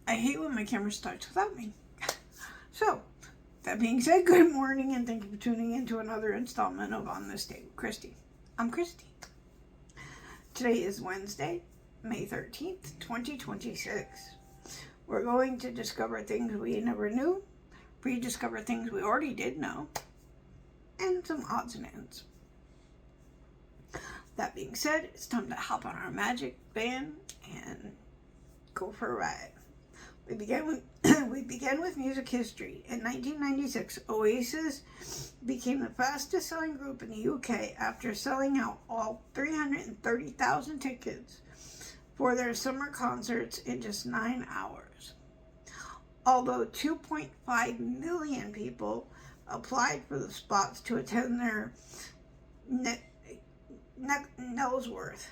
I hate when my camera starts without me. So, that being said, good morning and thank you for tuning in to another installment of On This Day with Christy. I'm Christy. Today is Wednesday, May 13th, 2026. We're going to discover things we never knew, rediscover things we already did know, and some odds and ends. That being said, it's time to hop on our magic van and go for a ride. We begin with music history. In 1996, Oasis became the fastest selling group in the UK after selling out all 330,000 tickets for their summer concerts in just 9 hours. Although 2.5 million people applied for the spots to attend their Knellsworth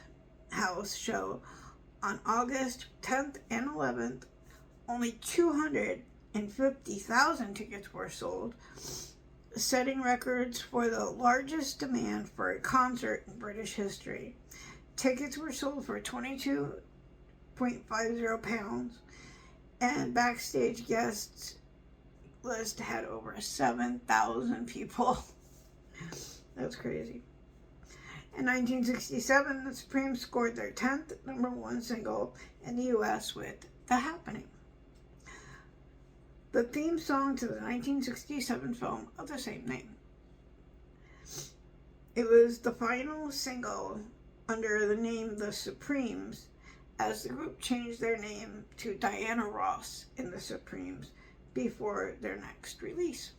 House show on August 10th and 11th, only 250,000 tickets were sold, setting records for the largest demand for a concert in British history. Tickets were sold for £22.50, and backstage guests list had over 7,000 people. That's crazy. In 1967, the Supremes scored their 10th number one single in the U.S. with The Happening, the theme song to the 1967 film of the same name. It was the final single under the name The Supremes, as the group changed their name to Diana Ross in The Supremes before their next release.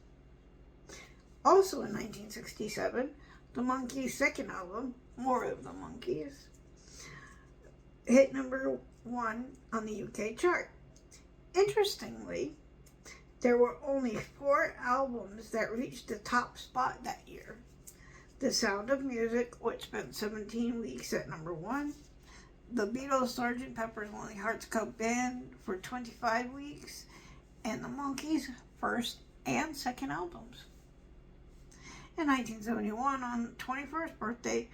Also in 1967, the Monkees' second album, More of the Monkees, hit number one on the UK chart. Interestingly, there were only 4 albums that reached the top spot that year. The Sound of Music, which spent 17 weeks at number 1. The Beatles' Sgt. Pepper's Lonely Hearts Club Band for 25 weeks. And the Monkees' first and second albums. In 1971, on 21st birthday,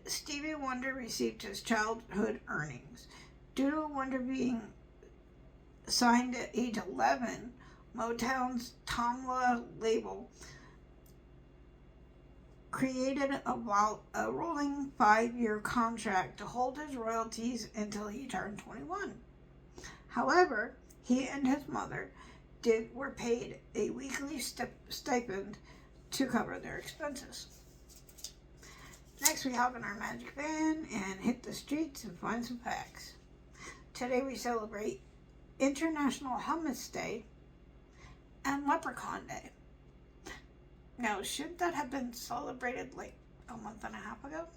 Stevie Wonder received his childhood earnings. Due to Wonder being signed at age 11, Motown's Tamla label created a rolling 5-year contract to hold his royalties until he turned 21. However, he and his mother were paid a weekly stipend to cover their expenses. Next, we hop in our magic van and hit the streets and find some facts. Today we celebrate International Hummus Day and Leprechaun Day. Now, shouldn't that have been celebrated like a month and a half ago?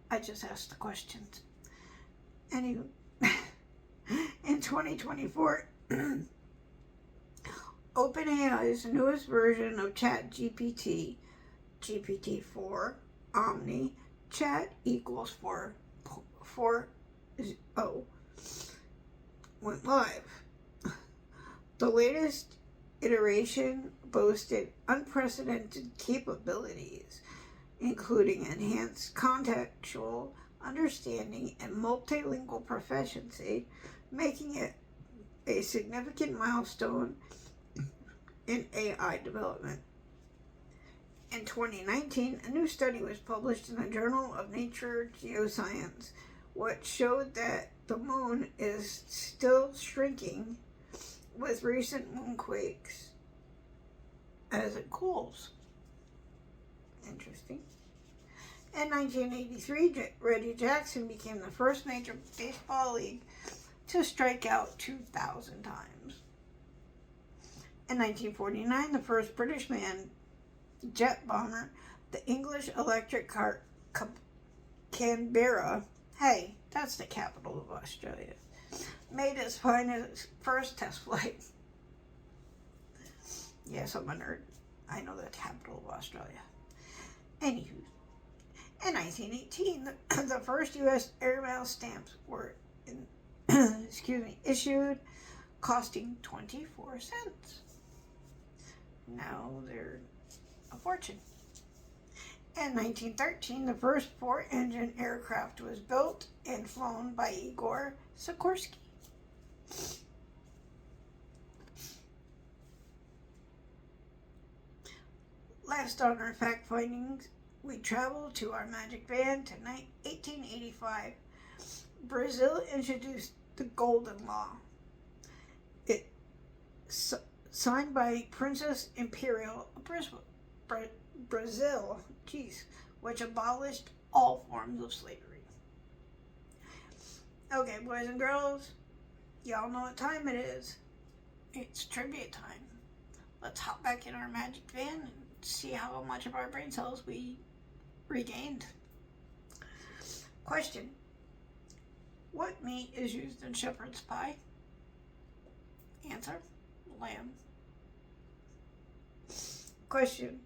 I just asked the questions. Anyway, in 2024, OpenAI's newest version of ChatGPT, GPT-4 Omni, Chat equals 4.0, went live. The latest iteration boasted unprecedented capabilities, including enhanced contextual understanding and multilingual proficiency, making it a significant milestone in AI development. In 2019, a new study was published in the Journal of Nature Geoscience, which showed that the moon is still shrinking with recent moonquakes as it cools. Interesting. In 1983, Reggie Jackson became the first Major Baseball League to strike out 2,000 times. In 1949, the first British manned jet bomber, the English electric car Canberra, hey, that's the capital of Australia, made its first test flight. Yes, I'm a nerd. I know the capital of Australia. Anywho, in 1918, the first U.S. airmail stamps were issued, costing 24 cents. Now they're a fortune. In 1913, the first 4-engine aircraft was built and flown by Igor Sikorsky. Last on our fact findings, we travel to our magic van to 1885. Brazil introduced the Golden Law. It signed by Princess Imperial of Brazil, which abolished all forms of slavery. Okay, boys and girls, y'all know what time it is. It's trivia time. Let's hop back in our magic van and see how much of our brain cells we regained. Question: what meat is used in shepherd's pie? Answer: lamb. Question: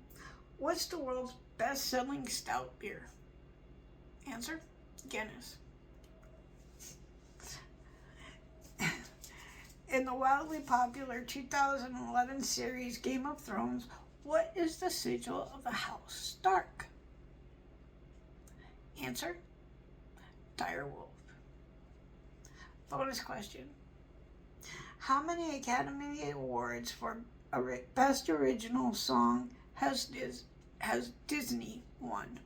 what's the world's best-selling stout beer? Answer: Guinness. In the wildly popular 2011 series Game of Thrones, what is the sigil of the House Stark? Answer: direwolf. Bonus question: how many Academy Awards for Best Original Song has Disney won?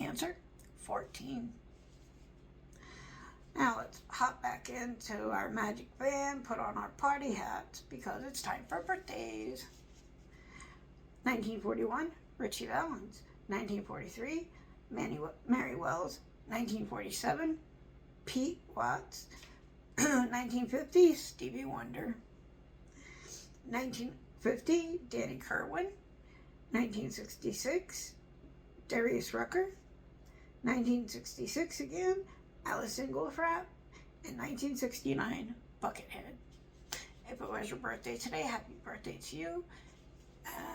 Answer: 14. Now let's hop back into our magic van, put on our party hats, because it's time for birthdays. 1941, Richie Valens. 1943, Mary Wells. 1947, Pete Watts. 1950, Stevie Wonder. 1950, Danny Kerwin. 1966, Darius Rucker. 1966 again, Alison Goldfrapp. In 1969, Buckethead. If it was your birthday today, happy birthday to you.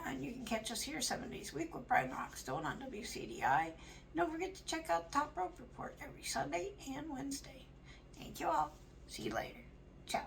And you can catch us here 7 days a week with Brian Rockstone on WCDI. Don't forget to check out Top Rope Report every Sunday and Wednesday. Thank you all. See you later. Ciao.